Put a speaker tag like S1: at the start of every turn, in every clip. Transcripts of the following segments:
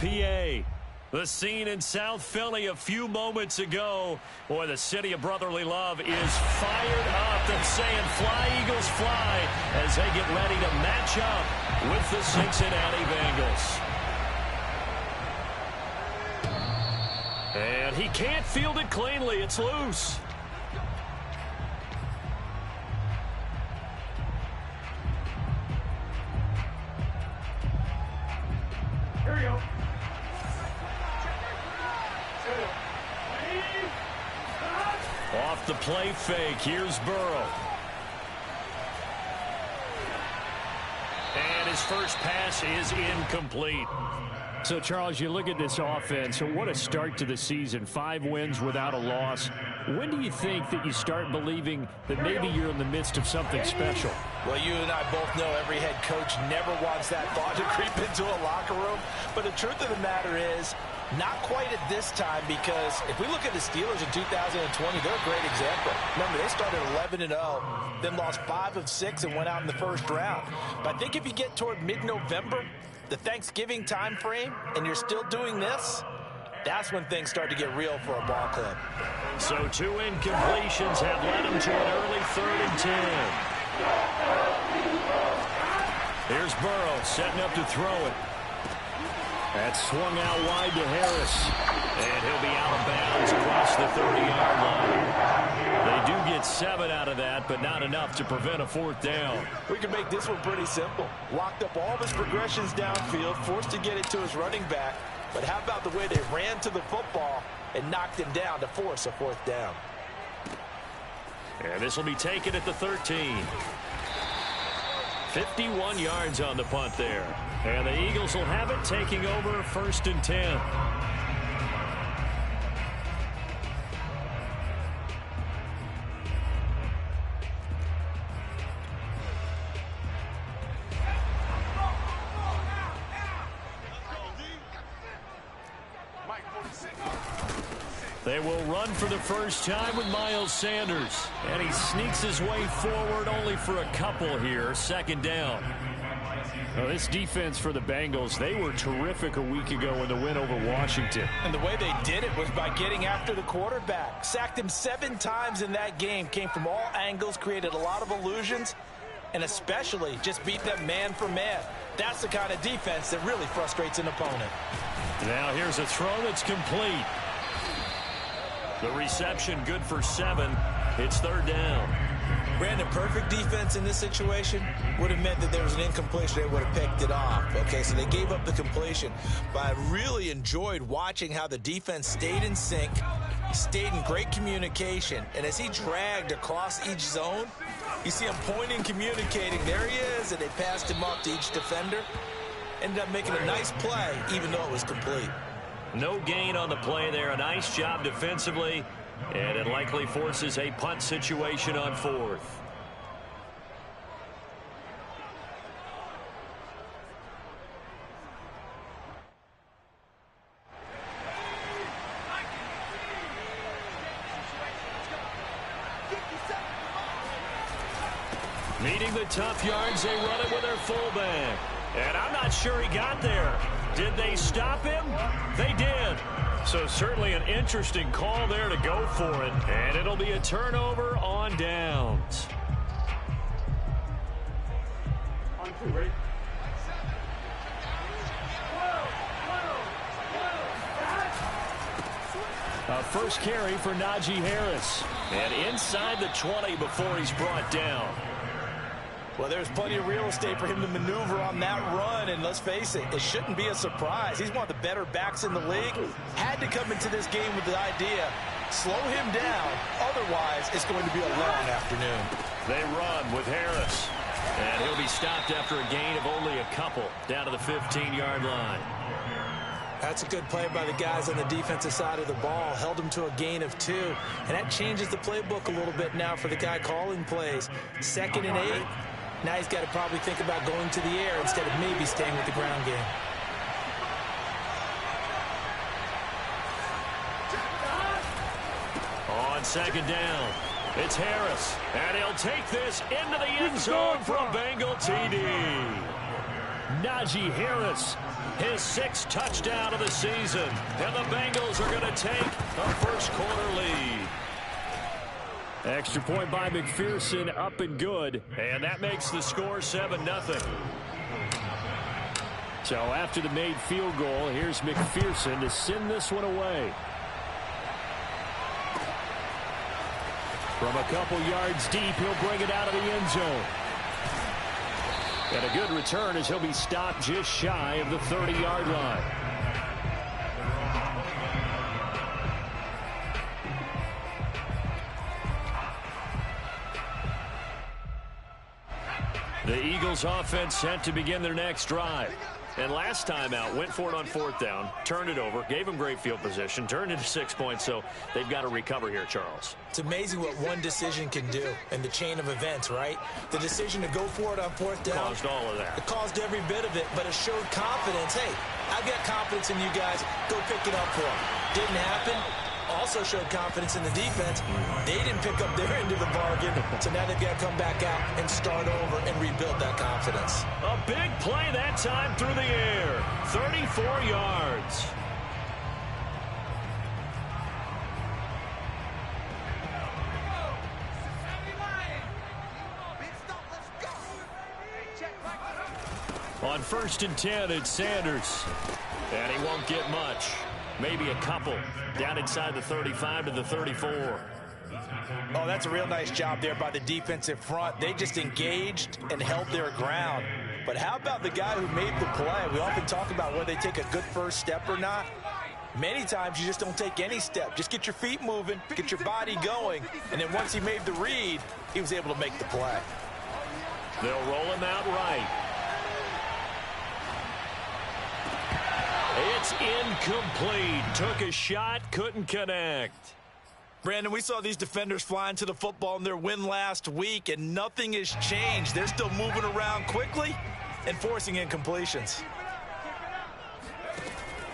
S1: PA. The scene in South Philly a few moments ago. Boy, the city of brotherly love is fired up. They're saying fly, Eagles, fly, as they get ready to match up with the Cincinnati Bengals. And he can't field it cleanly. It's loose.
S2: Here we go.
S1: Off the play fake, here's Burrow. And his first pass is incomplete.
S3: So, Charles, you look at this offense, so what a start to the season. 5 wins without a loss. When do you think that you start believing that maybe you're in the midst of something special?
S4: Well, you and I both know every head coach never wants that thought to creep into a locker room. But the truth of the matter is, not quite at this time, because if we look at the Steelers in 2020, they're a great example. Remember, they started 11-0, then lost 5 of 6 and went out in the first round. But I think if you get toward mid-November, the Thanksgiving time frame, and you're still doing this, that's when things start to get real for a ball club.
S1: So 2 incompletions have led him to an early 3rd and 10. Here's Burrow setting up to throw it. That's swung out wide to Harris. And he'll be out of bounds across the 30-yard line. They do get 7 out of that, but not enough to prevent a 4th down.
S4: We can make this one pretty simple. Locked up all of his progressions downfield, forced to get it to his running back. But how about the way they ran to the football and knocked him down to force a 4th down?
S1: And this will be taken at the 13. 51 yards on the punt there. And the Eagles will have it, taking over 1st and 10. They will run for the first time with Miles Sanders. And he sneaks his way forward only for a couple here. 2nd down.
S3: Well, this defense for the Bengals, they were terrific a week ago in the win over Washington.
S4: And the way they did it was by getting after the quarterback. Sacked him 7 times in that game. Came from all angles, created a lot of illusions, and especially just beat them man for man. That's the kind of defense that really frustrates an opponent.
S1: Now here's a throw that's complete. The reception good for 7. It's 3rd down.
S4: Brandon, perfect defense in this situation would have meant that there was an incompletion. They would have picked it off. Okay, so they gave up the completion. But I really enjoyed watching how the defense stayed in sync, stayed in great communication. And as he dragged across each zone, you see him pointing, communicating. There he is, and they passed him up to each defender. Ended up making a nice play, even though it was complete.
S1: No gain on the play there. A nice job defensively. And it likely forces a punt situation on 4th. Needing the tough yards, they run it with their fullback. And I'm not sure he got there. Did they stop him? They did. So certainly an interesting call there to go for it. And it'll be a turnover on downs.
S2: On 2, ready?
S1: A first carry for Najee Harris. And inside the 20 before he's brought down.
S4: Well, there's plenty of real estate for him to maneuver on that run, and let's face it, it shouldn't be a surprise. He's one of the better backs in the league. Had to come into this game with the idea, slow him down, otherwise it's going to be a long afternoon.
S1: They run with Harris, and he'll be stopped after a gain of only a couple, down to the 15-yard line.
S4: That's a good play by the guys on the defensive side of the ball. Held him to a gain of 2, and that changes the playbook a little bit now for the guy calling plays. 2nd and 8. Now he's got to probably think about going to the air instead of maybe staying with the ground game.
S1: On 2nd down, it's Harris, and he'll take this into the end zone for a Bengal TD. Najee Harris
S3: his 6th touchdown of the season. And the Bengals are going to take a first-quarter lead. Extra point by McPherson, up and good. And that makes the score 7-0. So after the made field goal, here's McPherson to send this one away. From a couple yards deep, he'll bring it out of the end zone. And a good return as he'll be stopped just shy of the 30-yard line. The Eagles offense set to begin their next drive. And last time out, went for it on 4th down, turned it over, gave them great field position, turned into 6 points, so they've got to recover here, Charles.
S4: It's amazing what one decision can do in the chain of events, right? The decision to go for it on 4th down.
S3: Caused all of that.
S4: It caused every bit of it, but it showed confidence. Hey, I've got confidence in you guys. Go pick it up for them. Didn't happen. Also showed confidence in the defense. They didn't pick up their end of the bargain, so now they've got to come back out and start over and rebuild that confidence.
S3: A big play that time through the air. 34 yards. On 1st and 10, it's Sanders. And he won't get much. Maybe a couple. Down inside the 35 to the 34.
S4: Oh, that's a real nice job there by the defensive front. They just engaged and held their ground. But how about the guy who made the play? We often talk about whether they take a good first step or not. Many times you just don't take any step. Just get your feet moving, get your body going. And then once he made the read, he was able to make the play.
S3: They'll roll him out right. It's incomplete. Took a shot, couldn't connect.
S4: Brandon, we saw these defenders flying to the football in their win last week, and nothing has changed. They're still moving around quickly and forcing incompletions.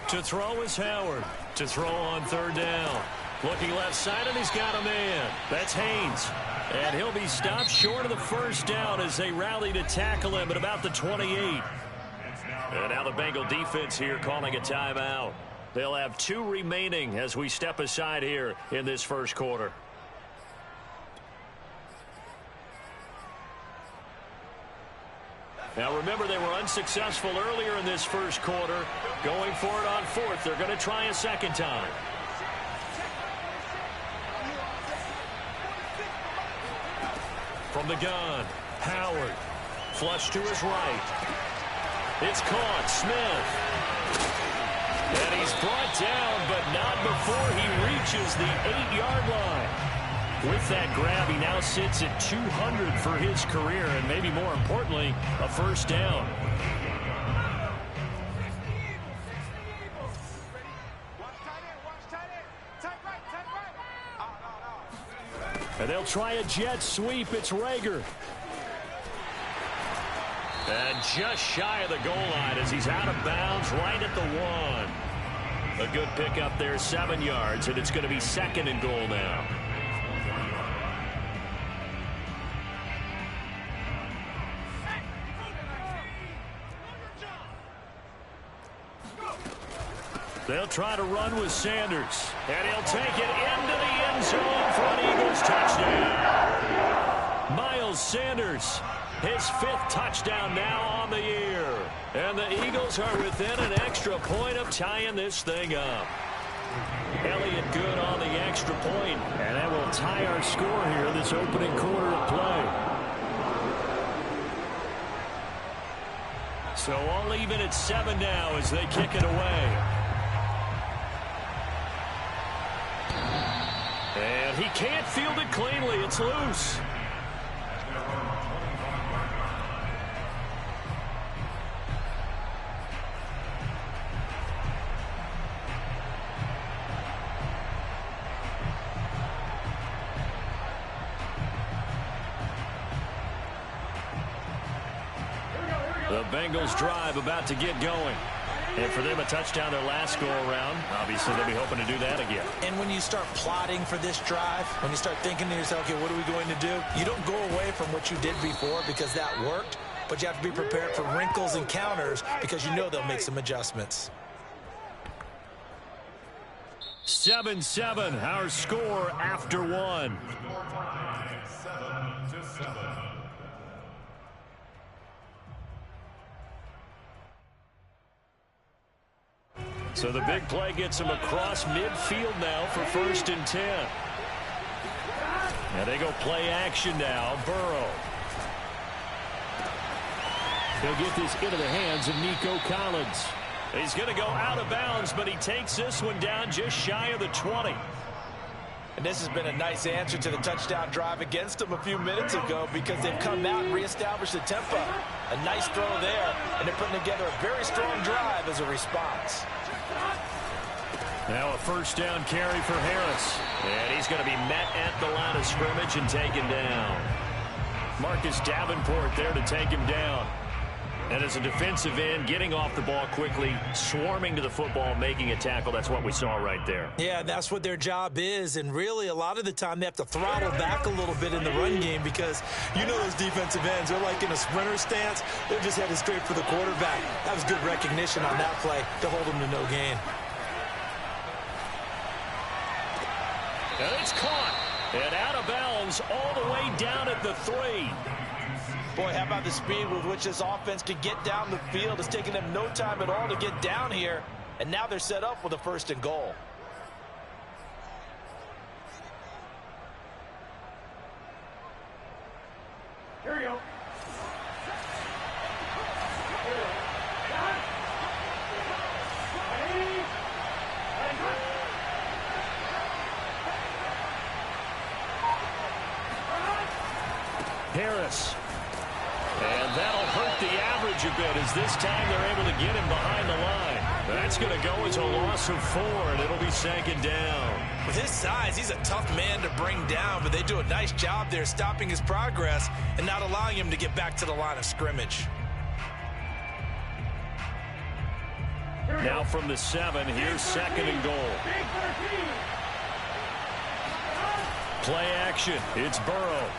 S3: To throw is Howard. To throw on 3rd down. Looking left side, and he's got a man. That's Haynes. And he'll be stopped short of the 1st down as they rally to tackle him at about the 28. And now the Bengal defense here calling a timeout. They'll have 2 remaining as we step aside here in this first quarter. Now remember, they were unsuccessful earlier in this first quarter. Going for it on 4th. They're going to try a second time. From the gun, Howard. Flush to his right. It's caught. Smith. And he's brought down, but not before he reaches the 8-yard line. With that grab, he now sits at 200 for his career, and maybe more importantly, a 1st down. And they'll try a jet sweep. It's Rager. And just shy of the goal line as he's out of bounds right at the 1. A good pickup there, 7 yards, and it's going to be 2nd and goal now. They'll try to run with Sanders, and he'll take it into the end zone for an Eagles touchdown. Miles Sanders. His 5th touchdown now on the year. And the Eagles are within an extra point of tying this thing up. Elliott good on the extra point. And that will tie our score here this opening quarter of play. So all even at 7 now as they kick it away. And he can't field it cleanly. It's loose. The Bengals drive about to get going. And for them, a touchdown their last go-around. Obviously, they'll be hoping to do that again.
S4: And when you start plotting for this drive, when you start thinking to yourself, okay, what are we going to do? You don't go away from what you did before because that worked. but you have to be prepared for wrinkles and counters because you know they'll make some adjustments.
S3: 7-7, our score after one. So the big play gets him across midfield now for 1st and 10. And they go play action now. Burrow. He'll get this into the hands of Nico Collins. He's going to go out of bounds, but he takes this one down just shy of the 20.
S4: And this has been a nice answer to the touchdown drive against them a few minutes ago because they've come out and reestablished the tempo. A nice throw there, and they're putting together a very strong drive as a response.
S3: Now a 1st down carry for Harris. And he's going to be met at the line of scrimmage and taken down. Marcus Davenport there to take him down. And as a defensive end, getting off the ball quickly, swarming to the football, making a tackle. That's what we saw right there.
S4: Yeah, that's what their job is. And really, a lot of the time, they have to throttle back a little bit in the run game because you know those defensive ends, they're like in a sprinter stance. They're just headed straight for the quarterback. That was good recognition on that play to hold them to no gain.
S3: And it's caught and out of bounds all the way down at the 3.
S4: Boy, how about the speed with which this offense can get down the field? It's taken them no time at all to get down here, and now they're set up with a 1st and goal.
S2: Here we go.
S3: Harris. And that'll hurt the average a bit as this time they're able to get him behind the line. That's going to go as a loss of 4, and it'll be 2nd down.
S4: With his size, he's a tough man to bring down, but they do a nice job there stopping his progress and not allowing him to get back to the line of scrimmage.
S3: Now from the 7, here's 2nd and goal. Play action. It's Burrow.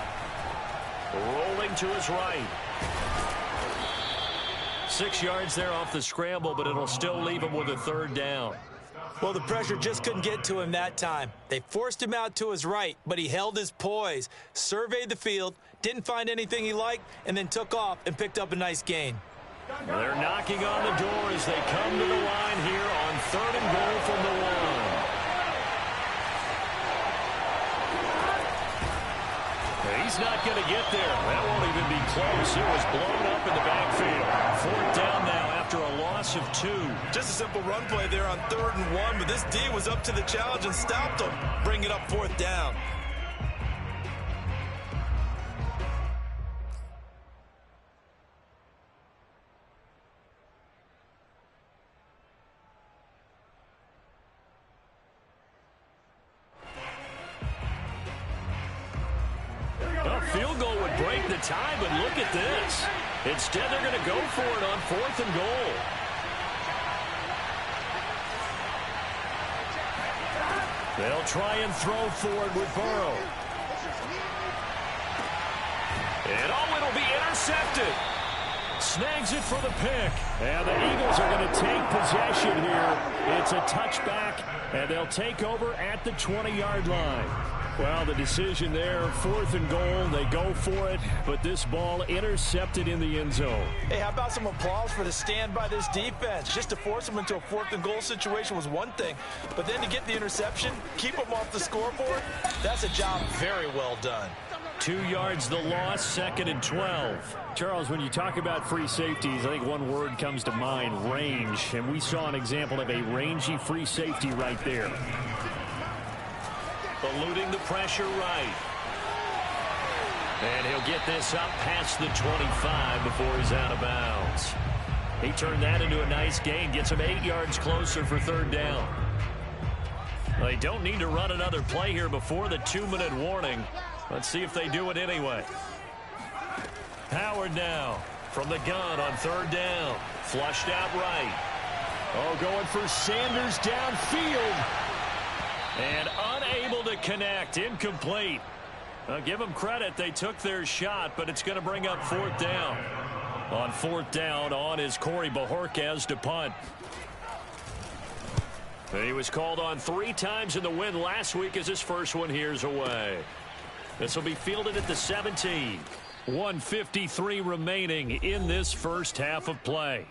S3: Rolling to his right. 6 yards there off the scramble, but it'll still leave him with a 3rd down.
S4: Well, the pressure just couldn't get to him that time. They forced him out to his right, but he held his poise, surveyed the field, didn't find anything he liked, and then took off and picked up a nice gain.
S3: Well, they're knocking on the door as they come to the line here on 3rd and goal from the 1. He's not going to get there. That won't even be close. It was blown up in the backfield. 4th down now after a loss of 2.
S4: Just a simple run play there on 3rd and 1, but this D was up to the challenge and stopped him, bringing up 4th down.
S3: Field goal would break the tie, but look at this. Instead, they're going to go for it on 4th and goal. They'll try and throw for it with Burrow. And it'll be intercepted. Snags it for the pick. And the Eagles are going to take possession here. It's a touchback, and they'll take over at the 20-yard line. Well, the decision there, 4th and goal, they go for it, but this ball intercepted in the end zone.
S4: Hey, how about some applause for the stand by this defense? Just to force them into a 4th and goal situation was one thing, but then to get the interception, keep them off the scoreboard, that's a job very well done.
S3: 2 yards the loss, 2nd and 12. Charles, when you talk about free safeties, I think one word comes to mind, range, and we saw an example of a rangy free safety right there. Eluding the pressure right. And he'll get this up past the 25 before he's out of bounds. He turned that into a nice gain, gets him 8 yards closer for 3rd down. They don't need to run another play here before the 2-minute warning. Let's see if they do it anyway. Howard now from the gun on 3rd down. Flushed out right. Oh, going for Sanders downfield. And unable to connect. Incomplete. I'll give them credit. They took their shot, but it's going to bring up 4th down. On fourth down, on is Corey Bojorquez to punt. He was called on 3 times in the win last week as his first one here's away. This will be fielded at the 17. 1:53 remaining in this first half of play.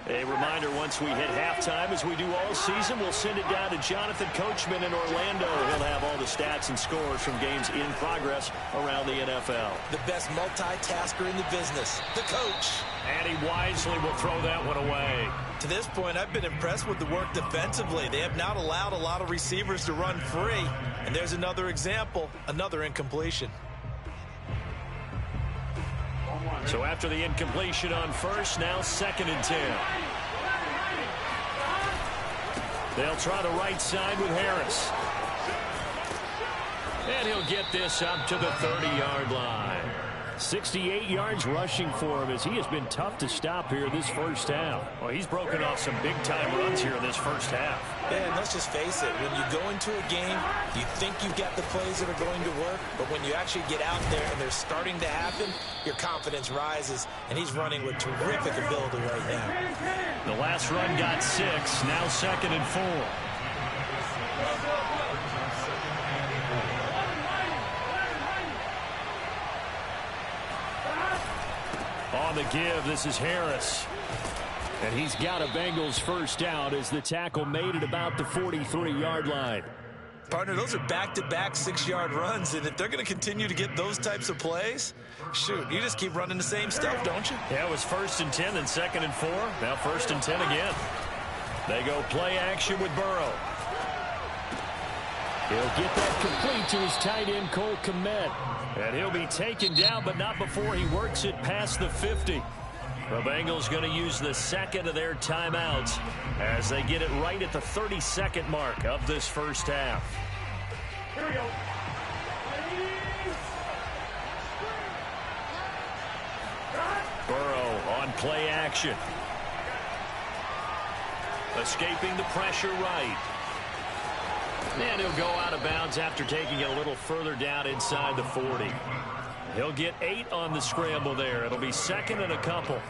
S3: A reminder, once we hit halftime, as we do all season, we'll send it down to Jonathan Coachman in Orlando. He'll have all the stats and scores from games in progress around the NFL.
S4: The best multitasker in the business, the coach.
S3: And he wisely will throw that one away.
S4: To this point, I've been impressed with the work defensively. They have not allowed a lot of receivers to run free. And there's another example, another incompletion.
S3: So after the incompletion on first, now 2nd and 10. They'll try the right side with Harris. And he'll get this up to the 30-yard line. 68 yards rushing for him as he has been tough to stop here this first half. Well, he's broken off some big-time runs here in this first half.
S4: Yeah, and let's just face it. When you go into a game, you think you've got the plays that are going to work, but when you actually get out there and they're starting to happen, your confidence rises, and he's running with terrific ability right now.
S3: The last run got 6, now 2nd and 4. On the give, this is Harris. And he's got a Bengals first down as the tackle made it about the 43-yard line.
S4: Partner, those are back-to-back 6-yard runs, and if they're going to continue to get those types of plays, shoot, you just keep running the same stuff, don't you?
S3: Yeah, it was 1st and 10, then 2nd and 4. Now 1st and 10 again. They go play action with Burrow. He'll get that complete to his tight end, Cole Kmet. And he'll be taken down, but not before he works it past the 50. The Bengals going to use the 2nd of their timeouts as they get it right at the 32nd mark of this first half.
S2: Here we go.
S3: Burrow on play action. Escaping the pressure right. And he'll go out of bounds after taking it a little further down inside the 40. He'll get 8 on the scramble there. It'll be 2nd and a couple.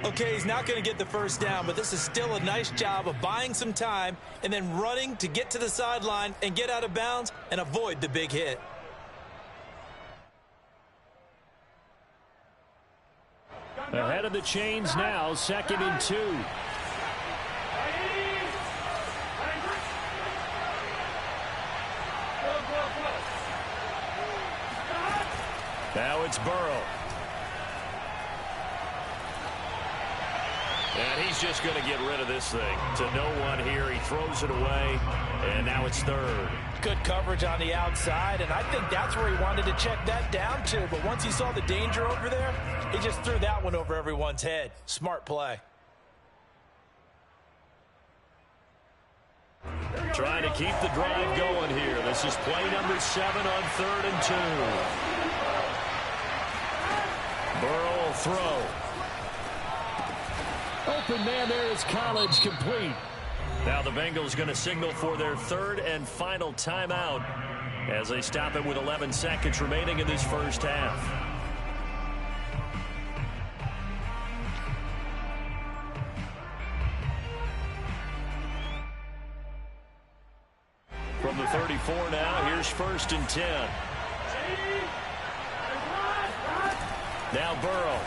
S4: Okay, he's not going to get the first down, but this is still a nice job of buying some time and then running to get to the sideline and get out of bounds and avoid the big hit.
S3: Ahead of the chains now, 2nd and 2. Now it's Burrow. And he's just going to get rid of this thing. To no one here. He throws it away. And now it's 3rd.
S4: Good coverage on the outside, and I think that's where he wanted to check that down to. But once he saw the danger over there, he just threw that one over everyone's head. Smart play.
S3: Trying to keep the drive going here. This is play number 7 on 3rd and 2. Burrow will throw. Open man there is Collins, complete. Now the Bengals going to signal for their 3rd and final timeout as they stop it with 11 seconds remaining in this first half. From the 34 now, here's 1st and 10. Now Burrow.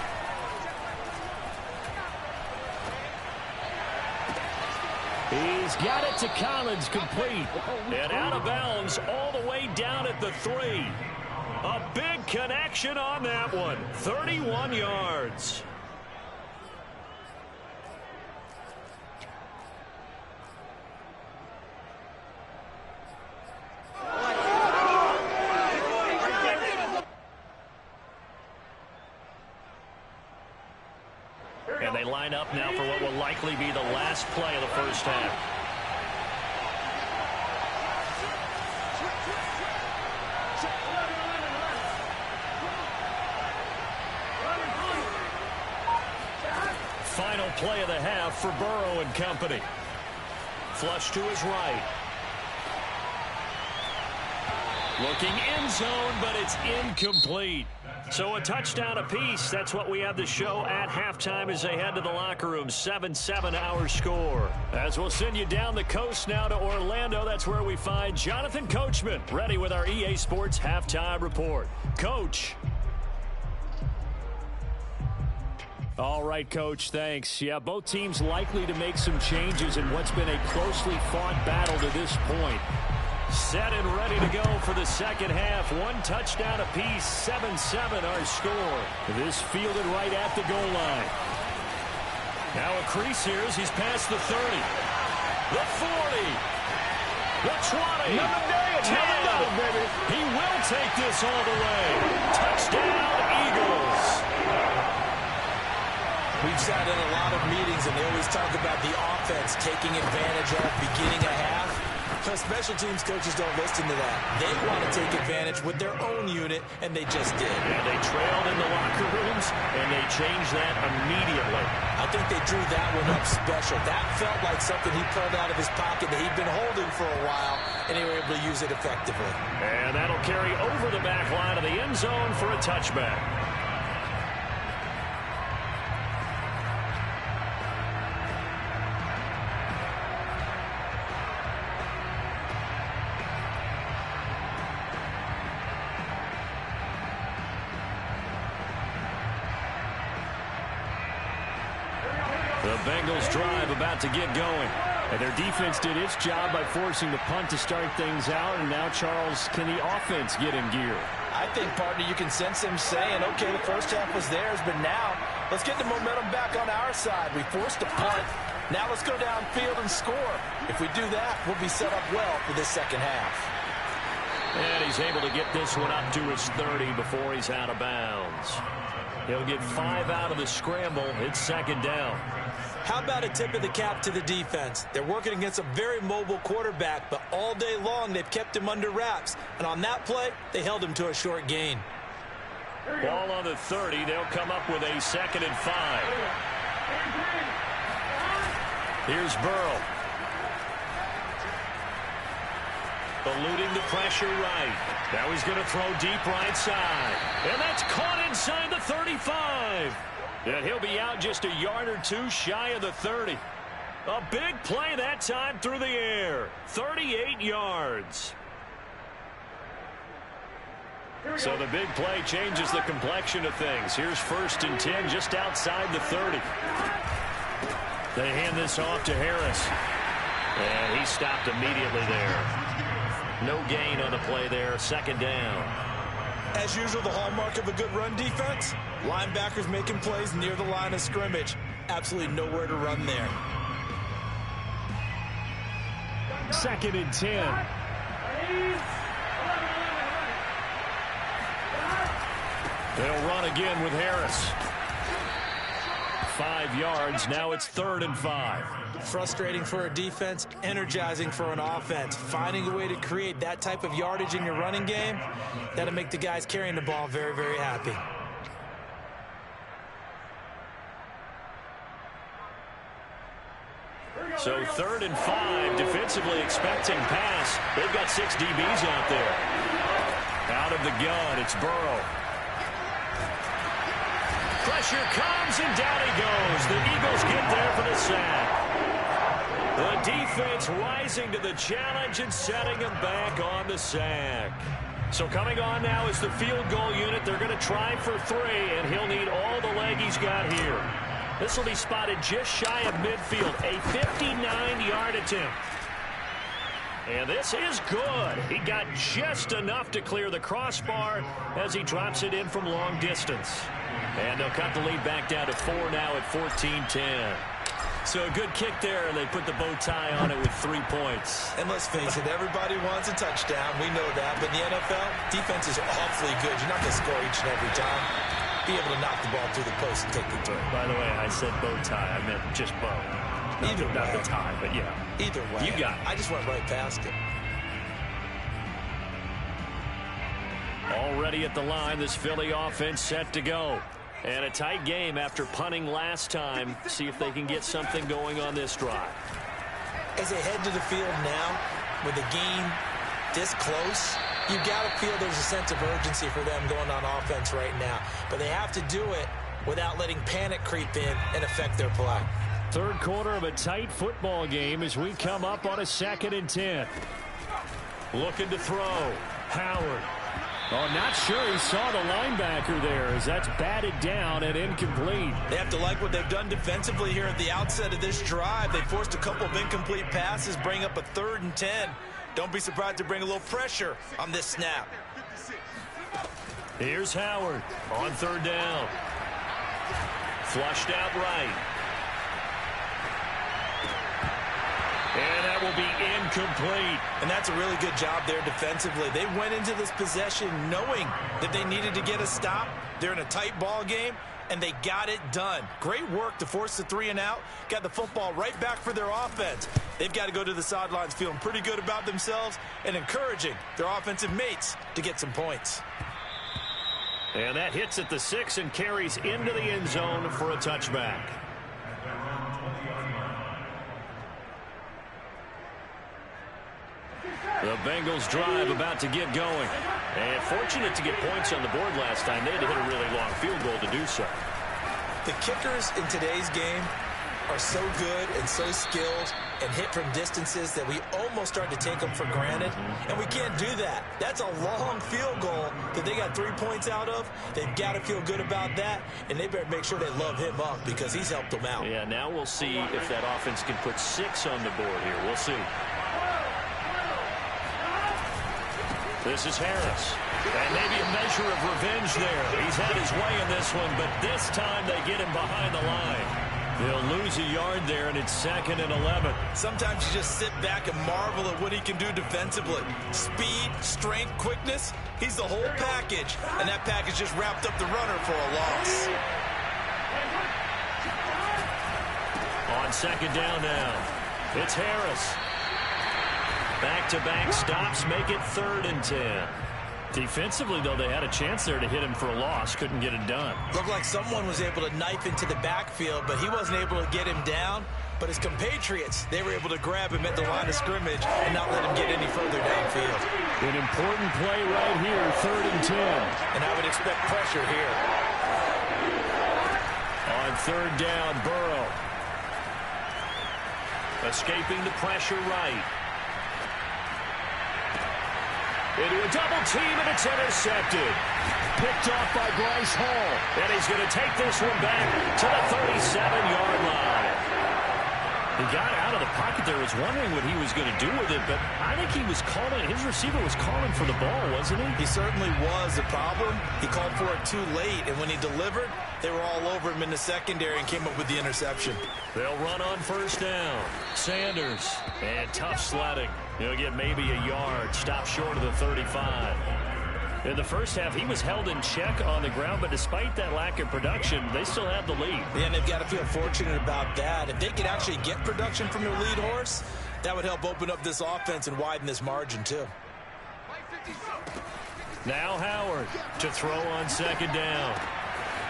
S3: He's got it to Collins, complete. And out of bounds all the way down at the 3. A big connection on that one. 31 yards. And they line up now for what will likely be the last play of the first half. Final play of the half for Burrow and company. Flush to his right. Looking end zone, but it's incomplete. So a touchdown apiece. That's what we have the show at halftime as they head to the locker room. 7-7 our score. As we'll send you down the coast now to Orlando. That's where we find Jonathan Coachman ready with our EA Sports halftime report. Coach. All right, Coach, thanks. Yeah, both teams likely to make some changes in what's been a closely fought battle to this point. Set and ready to go for the second half. One touchdown apiece, 7-7 our score. This fielded right at the goal line. Now a crease here as he's past the 30. The 40. The 20. Another down, baby. He will take this all the way. Touchdown, Eagles.
S4: We've sat in a lot of meetings, and they always talk about the offense taking advantage of beginning a half. But special teams coaches don't listen to that. They want to take advantage with their own unit, and they just did.
S3: And they trailed in the locker rooms, and they changed that immediately.
S4: I think they drew that one up special. That felt like something he pulled out of his pocket that he'd been holding for a while, and they were able to use it effectively.
S3: And that'll carry over the back line of the end zone for a touchback. The Bengals drive about to get going. And their defense did its job by forcing the punt to start things out. And now, Charles, can the offense get in gear?
S4: I think, partner, you can sense them saying, okay, the first half was theirs, but now let's get the momentum back on our side. We forced a punt. Now let's go downfield and score. If we do that, we'll be set up well for this second half.
S3: And he's able to get this one up to his 30 before he's out of bounds. He'll get 5 out of the scramble. It's second down.
S4: How about a tip of the cap to the defense? They're working against a very mobile quarterback, but all day long they've kept him under wraps. And on that play, they held him to a short gain.
S3: Ball on the 30. They'll come up with a 2nd and 5. Here's Burrow. Eluding the pressure right. Now he's going to throw deep right side. And that's caught inside the 35. And he'll be out just a yard or two shy of the 30. A big play that time through the air. 38 yards. So the big play changes the complexion of things. Here's 1st and 10 just outside the 30. They hand this off to Harris. And he stopped immediately there. No gain on the play there. 2nd down.
S4: As usual, the hallmark of a good run defense, linebackers making plays near the line of scrimmage. Absolutely nowhere to run there.
S3: 2nd and 10. They'll run again with Harris. 5 yards. Now it's 3rd and 5.
S4: Frustrating for a defense, energizing for an offense. Finding a way to create that type of yardage in your running game, that'll make the guys carrying the ball very, very happy.
S3: So 3rd and 5, defensively expecting pass. They've got 6 DBs out there. Out of the gun, it's Burrow. Pressure comes, and down he goes. The Eagles get there for the sack. The defense rising to the challenge and setting him back on the sack. So coming on now is the field goal unit. They're going to try for 3, and he'll need all the leg he's got here. This will be spotted just shy of midfield, a 59-yard attempt. And this is good. He got just enough to clear the crossbar as he drops it in from long distance. And they'll cut the lead back down to 4 now at 14-10. So a good kick there, and they put the bow tie on it with 3 points.
S4: And let's face it, everybody wants a touchdown. We know that. But in the NFL, defense is awfully good. You're not going to score each and every time. Be able to knock the ball through the post and take the throw.
S3: By the way, I said bow tie. I meant just bow.
S4: Either way.
S3: Not the tie, but yeah.
S4: Either way.
S3: You got it.
S4: I just went right past it.
S3: Already at the line, this Philly offense set to go. And a tight game after punting last time. See if they can get something going on this drive.
S4: As they head to the field now, with the game this close, you've got to feel there's a sense of urgency for them going on offense right now. But they have to do it without letting panic creep in and affect their play.
S3: Third quarter of a tight football game as we come up on a 2nd and 10. Looking to throw. Howard. Oh, not sure he saw the linebacker there as that's batted down and incomplete.
S4: They have to like what they've done defensively here at the outset of this drive. They forced a couple of incomplete passes, bring up a 3rd and 10. Don't be surprised to bring a little pressure on this snap.
S3: Here's Howard on 3rd down. Flushed out right. And that will be incomplete.
S4: And that's a really good job there defensively. They went into this possession knowing that they needed to get a stop. They're in a tight ball game, and they got it done. Great work to force the 3 and out. Got the football right back for their offense. They've got to go to the sidelines feeling pretty good about themselves and encouraging their offensive mates to get some points.
S3: And that hits at the 6 and carries into the end zone for a touchback. The Bengals drive about to get going. And fortunate to get points on the board last time. They had to hit a really long field goal to do so.
S4: The kickers in today's game are so good and so skilled and hit from distances that we almost start to take them for granted. And we can't do that. That's a long field goal that they got 3 points out of. They've got to feel good about that. And they better make sure they love him up because he's helped them out.
S3: Yeah, now we'll see if that offense can put 6 on the board here. We'll see. This is Harris. And maybe a measure of revenge there. He's had his way in this one, but this time they get him behind the line. They'll lose a yard there, and it's 2nd and 11.
S4: Sometimes you just sit back and marvel at what he can do defensively. Speed, strength, quickness, he's the whole package. And that package just wrapped up the runner for a loss.
S3: On 2nd down now, it's Harris. Back-to-back stops make it 3rd and 10. Defensively, though, they had a chance there to hit him for a loss. Couldn't get it done.
S4: Looked like someone was able to knife into the backfield, but he wasn't able to get him down. But his compatriots, they were able to grab him at the line of scrimmage and not let him get any further downfield.
S3: An important play right here, 3rd and 10.
S4: And I would expect pressure here.
S3: On 3rd down, Burrow. Escaping the pressure right. Into a double team, and it's intercepted. Picked off by Bryce Hall. And he's going to take this one back to the 37-yard line. He got out of the pocket there. Was wondering what he was going to do with it, but I think he was calling. His receiver was calling for the ball, wasn't he?
S4: He certainly was. The problem, he called for it too late, and when he delivered, they were all over him in the secondary and came up with the interception.
S3: They'll run on 1st down. Sanders, and tough sledding. He'll get maybe a yard. Stop short of the 35. In the first half, he was held in check on the ground, but despite that lack of production, they still have the lead.
S4: Yeah, and they've got to feel fortunate about that. If they could actually get production from their lead horse, that would help open up this offense and widen this margin, too.
S3: Now Howard to throw on 2nd down.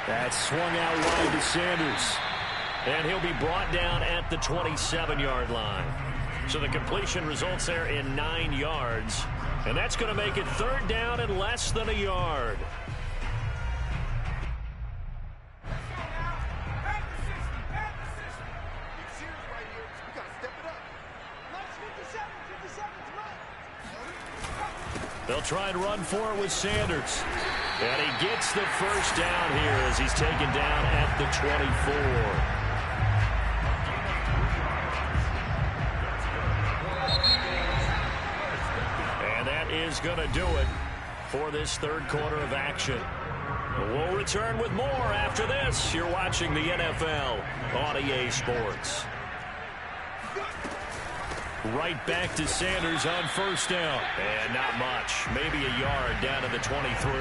S3: That's swung out wide to Sanders. And he'll be brought down at the 27-yard line. So the completion results there in 9 yards. And that's going to make it 3rd down and less than a yard. They'll try and run for it with Sanders. And he gets the 1st down here as he's taken down at the 24. Is going to do it for this 3rd quarter of action. We'll return with more after this. You're watching the NFL on EA Sports. Right back to Sanders on 1st down. And not much. Maybe a yard down to the 23.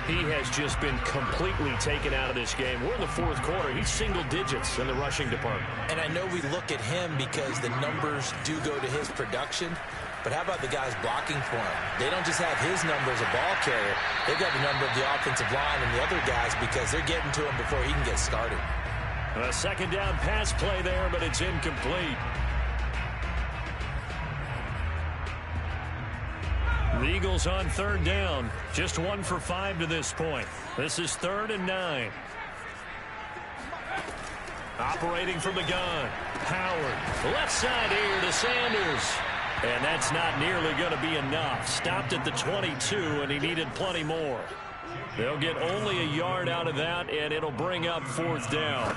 S3: He has just been completely taken out of this game. We're in the 4th quarter. He's single digits in the rushing department.
S4: And I know we look at him because the numbers do go to his production. But how about the guys blocking for him? They don't just have his number as a ball carrier. They've got the number of the offensive line and the other guys because they're getting to him before he can get started.
S3: A 2nd down pass play there, but it's incomplete. The Eagles on 3rd down. Just 1 for 5 to this point. This is 3rd and 9. Operating from the gun. Howard. Left side here to Sanders. And that's not nearly going to be enough. Stopped at the 22, and he needed plenty more. They'll get only a yard out of that, and it'll bring up 4th down.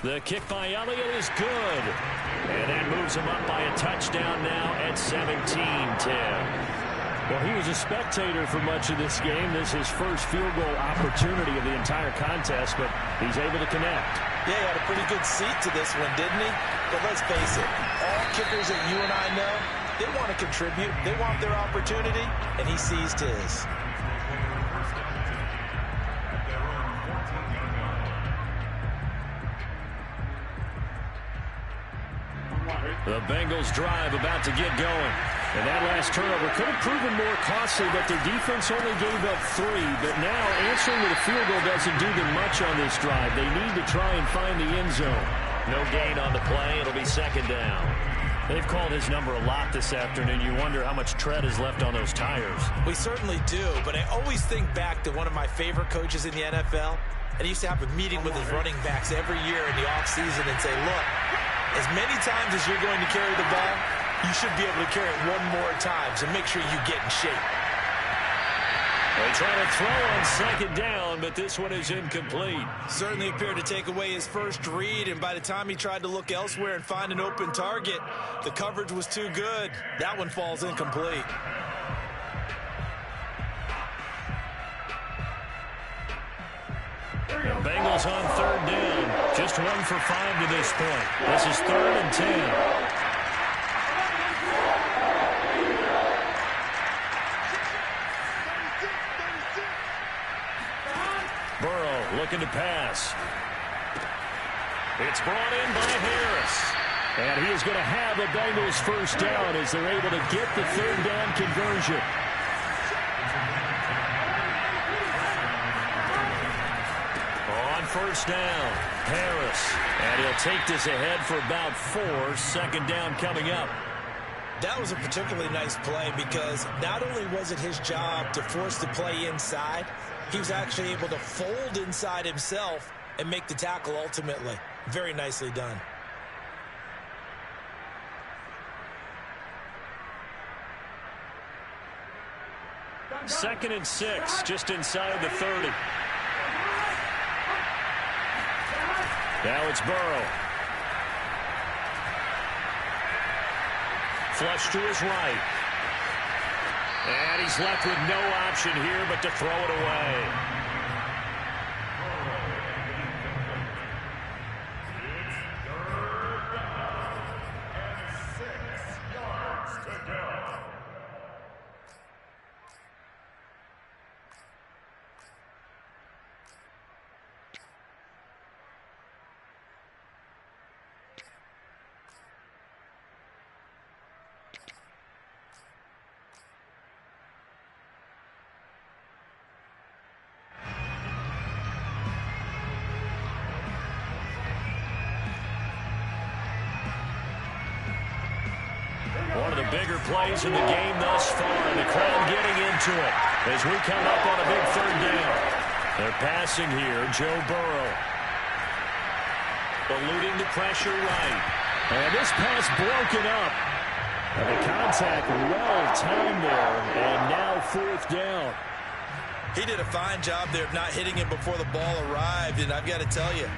S3: The kick by Elliott is good. And that moves him up by a touchdown now at 17-10. Well, he was a spectator for much of this game. This is his first field goal opportunity of the entire contest, but he's able to connect.
S4: Yeah, he had a pretty good seat to this one, didn't he? But let's face it, all kickers that you and I know, they want to contribute. They want their opportunity, and he seized his.
S3: The Bengals drive about to get going. And that last turnover could have proven more costly, but their defense only gave up 3. But now answering with a field goal doesn't do them much on this drive. They need to try and find the end zone. No gain on the play. It'll be 2nd down. They've called his number a lot this afternoon. You wonder how much tread is left on those tires.
S4: We certainly do, but I always think back to one of my favorite coaches in the NFL. And he used to have a meeting with his running backs every year in the offseason and say, look, as many times as you're going to carry the ball, you should be able to carry it one more time, so make sure you get in shape.
S3: They try to throw on 2nd down, but this one is incomplete.
S4: Certainly appeared to take away his first read, and by the time he tried to look elsewhere and find an open target, the coverage was too good. That one falls incomplete.
S3: Bengals on 3rd down. Just 1 for 5 to this point. This is 3rd and 10. Burrow looking to pass. It's brought in by Harris. And he is going to have a Bengals first down as they're able to get the 3rd down conversion. On 1st down, Harris. And he'll take this ahead for about 4. 2nd down coming up.
S4: That was a particularly nice play because not only was it his job to force the play inside, he was actually able to fold inside himself and make the tackle ultimately. Very nicely done.
S3: Second and 6, just inside the 30. Now it's Burrow. Flush to his right. And he's left with no option here but to throw it away. One of the bigger plays in the game thus far, and the crowd getting into it as we come up on a big 3rd down. They're passing here, Joe Burrow. Eluding the pressure right. And this pass broken up. And the contact well timed there, and now 4th down.
S4: He did a fine job there of not hitting him before the ball arrived, and I've got to tell you,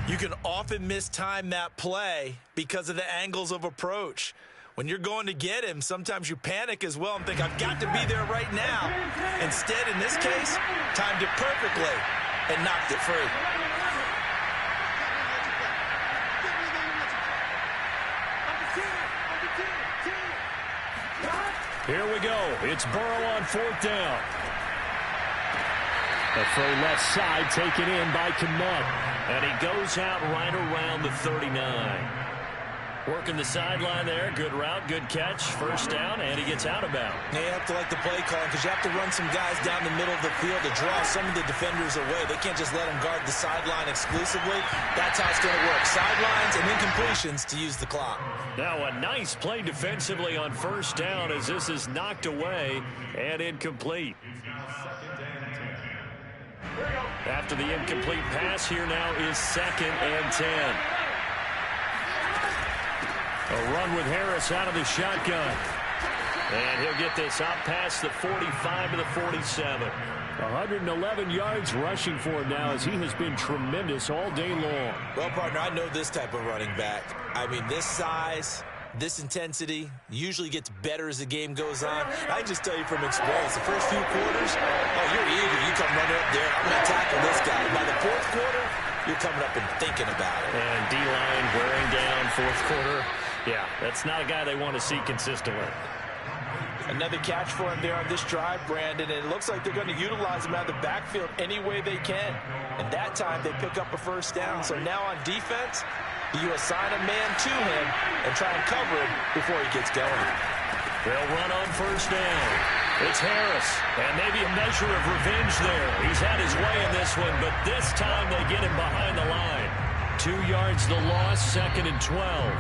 S4: you can often mistime that play because of the angles of approach. When you're going to get him, sometimes you panic as well and think, I've got to be there right now. Instead, in this case, timed it perfectly and knocked it free.
S3: Here we go. It's Burrow on 4th down. The throw left side taken in by Kmet. And he goes out right around the 39. Working the sideline there. Good route, good catch. First down, and he gets out of bounds.
S4: Now you have to like the play call because you have to run some guys down the middle of the field to draw some of the defenders away. They can't just let them guard the sideline exclusively. That's how it's going to work. Sidelines and incompletions to use the clock.
S3: Now a nice play defensively on first down as this is knocked away and incomplete. After the incomplete pass, here now is 2nd and 10. A run with Harris out of the shotgun. And he'll get this out past the 45 to the 47. 111 yards rushing for him now as he has been tremendous all day long.
S4: Well, partner, I know this type of running back. I mean, this size, this intensity usually gets better as the game goes on. I can just tell you from experience, the first few quarters, oh, you're eager. You come running up there. I'm going to tackle this guy. By the fourth quarter, you're coming up and thinking about it.
S3: And D-line wearing down fourth quarter. Yeah, that's not a guy they want to see consistently.
S4: Another catch for him there on this drive, Brandon, and it looks like they're going to utilize him out of the backfield any way they can. And that time they pick up a first down. So now on defense, you assign a man to him and try and cover him before he gets going.
S3: They'll run on first down. It's Harris, and maybe a measure of revenge there. He's had his way in this one, but this time they get him behind the line. 2 yards the loss, 2nd and 12.